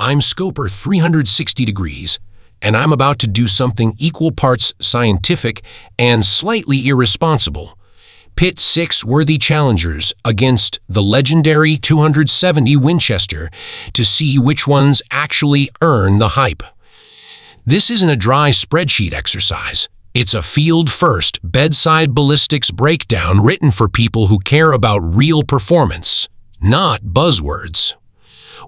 I'm Scoper 360 degrees, and I'm about to do something equal parts scientific and slightly irresponsible. Pit 6 worthy challengers against the legendary 270 Winchester to see which ones actually earn the hype. This isn't a dry spreadsheet exercise. It's a field-first, bedside ballistics breakdown written for people who care about real performance, not buzzwords.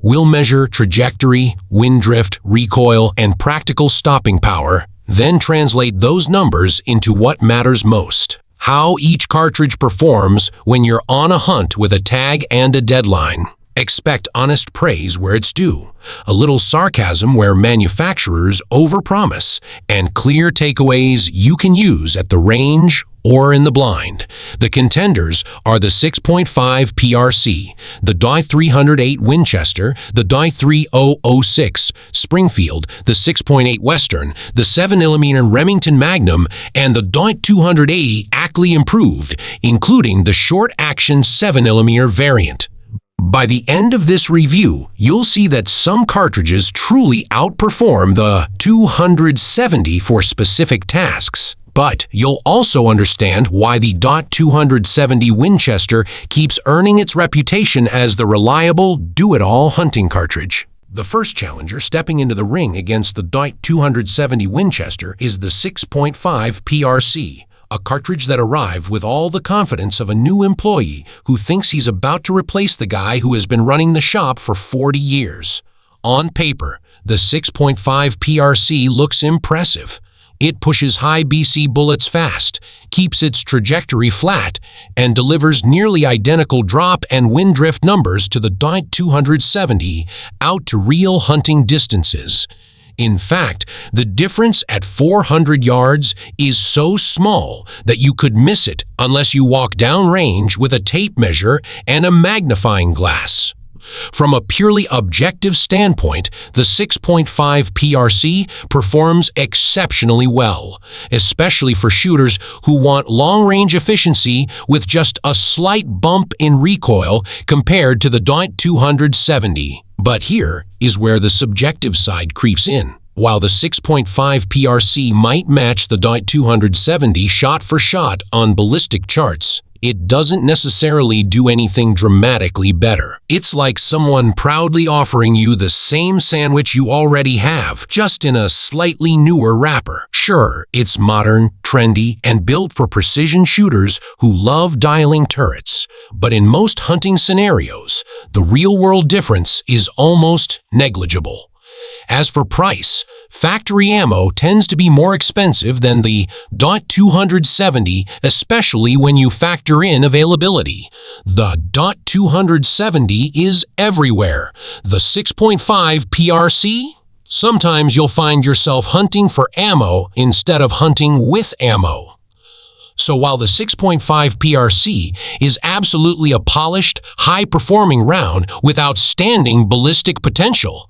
We'll measure trajectory, wind drift, recoil, and practical stopping power, then translate those numbers into what matters most: how each cartridge performs when you're on a hunt with a tag and a deadline. Expect honest praise where it's due, a little sarcasm where manufacturers overpromise, and clear takeaways you can use at the range or in the blind. The contenders are the 6.5 PRC, the .308 Winchester, the .3006 Springfield, the 6.8 Western, the 7mm Remington Magnum, and the .280 Ackley Improved, including the short-action 7mm variant. By the end of this review, you'll see that some cartridges truly outperform the 270 for specific tasks. But you'll also understand why the .270 Winchester keeps earning its reputation as the reliable, do-it-all hunting cartridge. The first challenger stepping into the ring against the .270 Winchester is the 6.5 PRC, a cartridge that arrived with all the confidence of a new employee who thinks he's about to replace the guy who has been running the shop for 40 years. On paper, the 6.5 PRC looks impressive. It pushes high BC bullets fast, keeps its trajectory flat, and delivers nearly identical drop and wind drift numbers to the .270 out to real hunting distances. In fact, the difference at 400 yards is so small that you could miss it unless you walk downrange with a tape measure and a magnifying glass. From a purely objective standpoint, the 6.5 PRC performs exceptionally well, especially for shooters who want long-range efficiency with just a slight bump in recoil compared to the .270. But here is where the subjective side creeps in. While the 6.5 PRC might match the .270 shot for shot on ballistic charts, it doesn't necessarily do anything dramatically better. It's like someone proudly offering you the same sandwich you already have, just in a slightly newer wrapper. Sure, it's modern, trendy, and built for precision shooters who love dialing turrets. But in most hunting scenarios, the real-world difference is almost negligible. As for price, factory ammo tends to be more expensive than the .270, especially when you factor in availability. The .270 is everywhere. The 6.5 PRC? Sometimes you'll find yourself hunting for ammo instead of hunting with ammo. So while the 6.5 PRC is absolutely a polished, high-performing round with outstanding ballistic potential,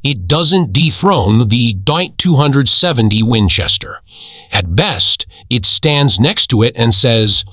it doesn't dethrone the .270 Winchester. At best, it stands next to it and says,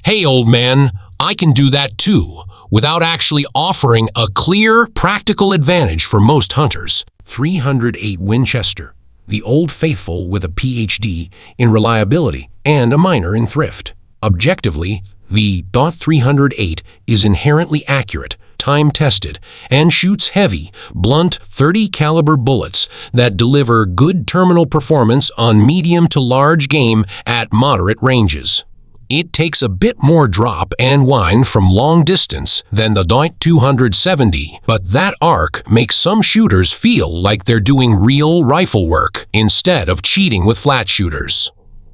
"Hey, old man, I can do that too," without actually offering a clear, practical advantage for most hunters. 308 Winchester, the old faithful with a PhD in reliability and a minor in thrift. Objectively, the .308 is inherently accurate, time-tested, and shoots heavy, blunt 30 caliber bullets that deliver good terminal performance on medium to large game at moderate ranges. It takes a bit more drop and wind from long distance than the .270, but that arc makes some shooters feel like they're doing real rifle work instead of cheating with flat shooters.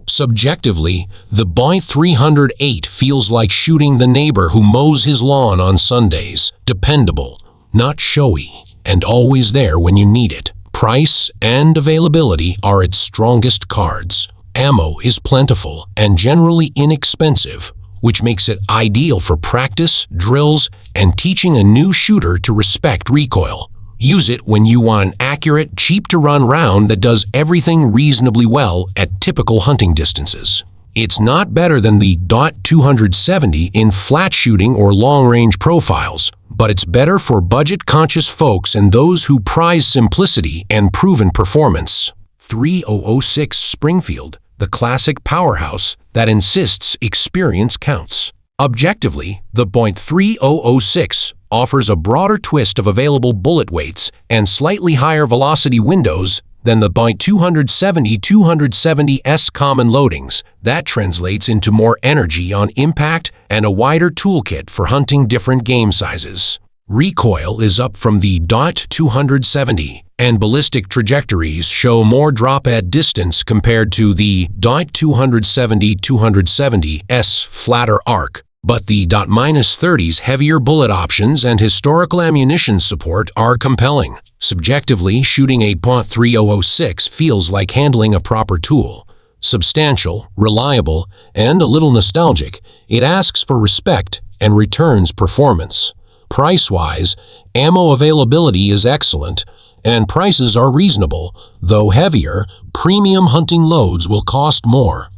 Subjectively, the .308 feels like shooting the neighbor who mows his lawn on Sundays. Dependable, not showy, and always there when you need it. Price and availability are its strongest cards. Ammo is plentiful and generally inexpensive, which makes it ideal for practice, drills, and teaching a new shooter to respect recoil. Use it when you want an accurate, cheap-to-run round that does everything reasonably well at typical hunting distances. It's not better than the .270 in flat shooting or long-range profiles, but it's better for budget-conscious folks and those who prize simplicity and proven performance. 3006 Springfield, the classic powerhouse that insists experience counts. Objectively, the .3006 offers a broader twist of available bullet weights and slightly higher velocity windows than the .270-270S common loadings. That translates into more energy on impact and a wider toolkit for hunting different game sizes. Recoil is up from the .270, and ballistic trajectories show more drop at distance compared to the .270-270S flatter arc. But the .-30's heavier bullet options and historical ammunition support are compelling. Subjectively, shooting a .3006 feels like handling a proper tool. Substantial, reliable, and a little nostalgic, it asks for respect and returns performance. Price-wise, ammo availability is excellent, and prices are reasonable. Though heavier, premium hunting loads will cost more.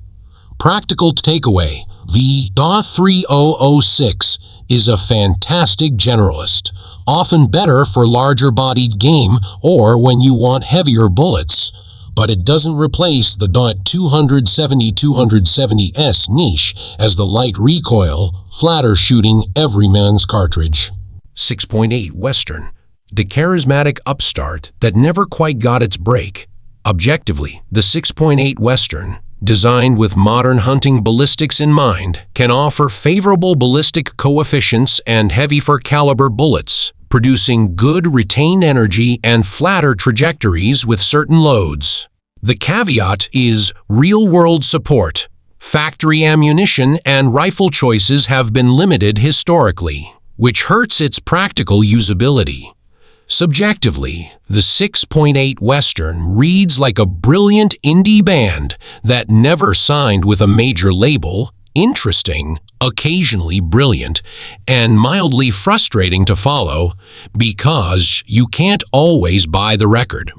Practical takeaway: the .3006 is a fantastic generalist, often better for larger-bodied game or when you want heavier bullets. But it doesn't replace the .270-270S niche as the light recoil, flatter shooting everyman's cartridge. 6.8 Western, the charismatic upstart that never quite got its break. Objectively, the 6.8 Western, designed with modern hunting ballistics in mind, can offer favorable ballistic coefficients and heavy for caliber bullets, producing good retained energy and flatter trajectories with certain loads. The caveat is real-world support. Factory ammunition and rifle choices have been limited historically, which hurts its practical usability. Subjectively, the 6.8 Western reads like a brilliant indie band that never signed with a major label, interesting, occasionally brilliant, and mildly frustrating to follow because you can't always buy the record.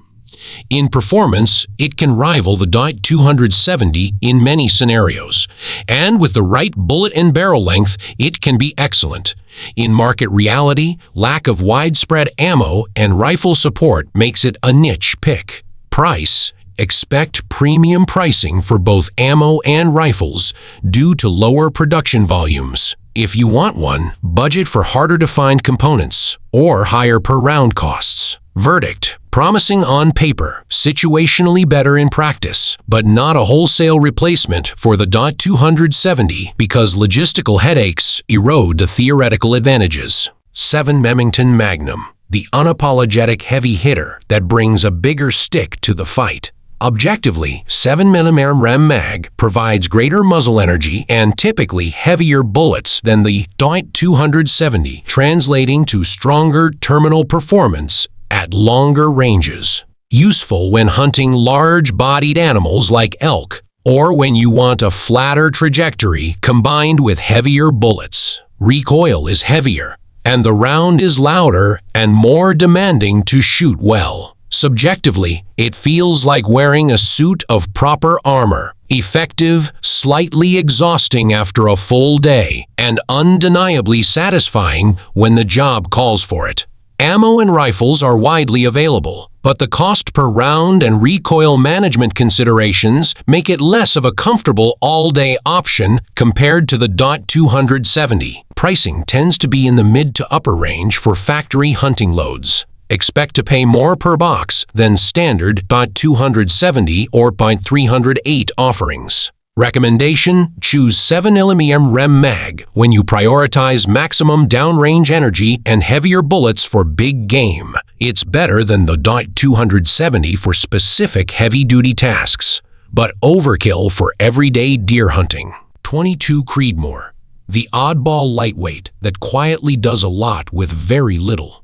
In performance, it can rival the .270 in many scenarios, and with the right bullet and barrel length, it can be excellent. In market reality, lack of widespread ammo and rifle support makes it a niche pick. Price: expect premium pricing for both ammo and rifles due to lower production volumes. If you want one, budget for harder-to-find components or higher per-round costs. Verdict: promising on paper, situationally better in practice, but not a wholesale replacement for the .270 because logistical headaches erode the theoretical advantages. 7 Remington Magnum, the unapologetic heavy hitter that brings a bigger stick to the fight. Objectively, 7mm Rem Mag provides greater muzzle energy and typically heavier bullets than the .270, translating to stronger terminal performance at longer ranges. Useful when hunting large-bodied animals like elk, or when you want a flatter trajectory combined with heavier bullets. Recoil is heavier, and the round is louder and more demanding to shoot well. Subjectively, it feels like wearing a suit of proper armor. Effective, slightly exhausting after a full day, and undeniably satisfying when the job calls for it. Ammo and rifles are widely available, but the cost per round and recoil management considerations make it less of a comfortable all-day option compared to the .270. Pricing tends to be in the mid to upper range for factory hunting loads. Expect to pay more per box than standard .270 or .308 offerings. Recommendation: choose 7mm Rem Mag when you prioritize maximum downrange energy and heavier bullets for big game. It's better than the .270 for specific heavy-duty tasks, but overkill for everyday deer hunting. 22 Creedmoor, the oddball lightweight that quietly does a lot with very little.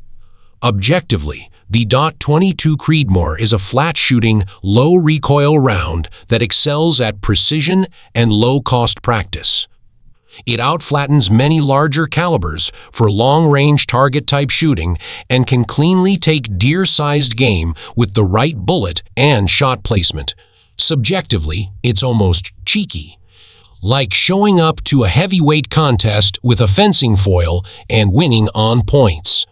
Objectively, the .22 Creedmoor is a flat-shooting, low-recoil round that excels at precision and low-cost practice. It outflattens many larger calibers for long-range target-type shooting and can cleanly take deer-sized game with the right bullet and shot placement. Subjectively, it's almost cheeky. like showing up to a heavyweight contest with a fencing foil and winning on points.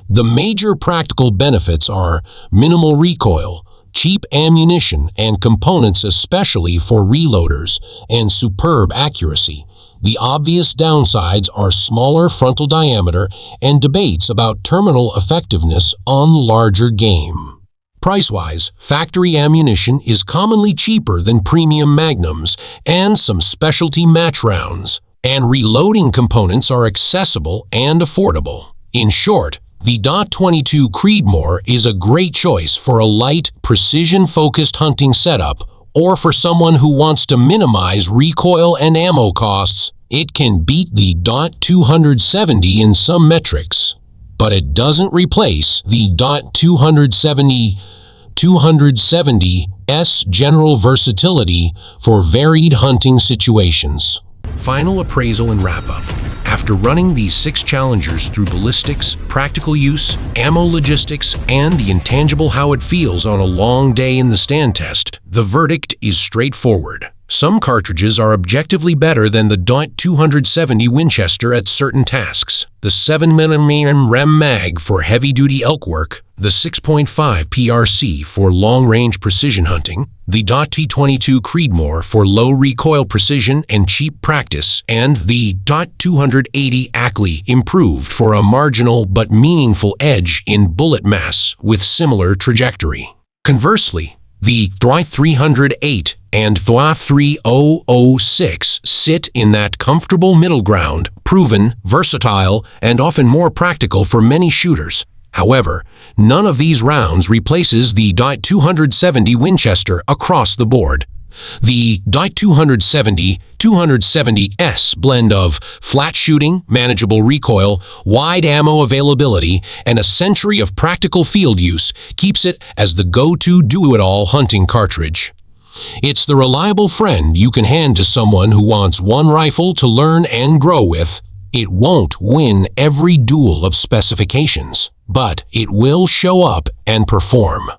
The major practical benefits are minimal recoil, cheap ammunition and components especially for reloaders, and superb accuracy. The obvious downsides are smaller frontal diameter and debates about terminal effectiveness on larger game. Price-wise, factory ammunition is commonly cheaper than premium magnums and some specialty match rounds, and reloading components are accessible and affordable. In short, the .22 Creedmoor is a great choice for a light, precision-focused hunting setup, or for someone who wants to minimize recoil and ammo costs. It can beat the .270 in some metrics, but it doesn't replace the .270's general versatility for varied hunting situations. Final appraisal and wrap-up. After running these 6 challengers through ballistics, practical use, ammo logistics, and the intangible how it feels on a long day in the stand test, the verdict is straightforward. Some cartridges are objectively better than the .270 Winchester at certain tasks. The 7mm Rem Mag for heavy-duty elk work, the 6.5 PRC for long-range precision hunting, the .T22 Creedmoor for low recoil precision and cheap practice, and the .280 Ackley improved for a marginal but meaningful edge in bullet mass with similar trajectory. Conversely, the .308 and .3006 sit in that comfortable middle ground, proven, versatile, and often more practical for many shooters. However, none of these rounds replaces the .270 Winchester across the board. The .270-270S blend of flat shooting, manageable recoil, wide ammo availability, and a century of practical field use keeps it as the go-to do-it-all hunting cartridge. It's the reliable friend you can hand to someone who wants one rifle to learn and grow with. It won't win every duel of specifications, but it will show up and perform.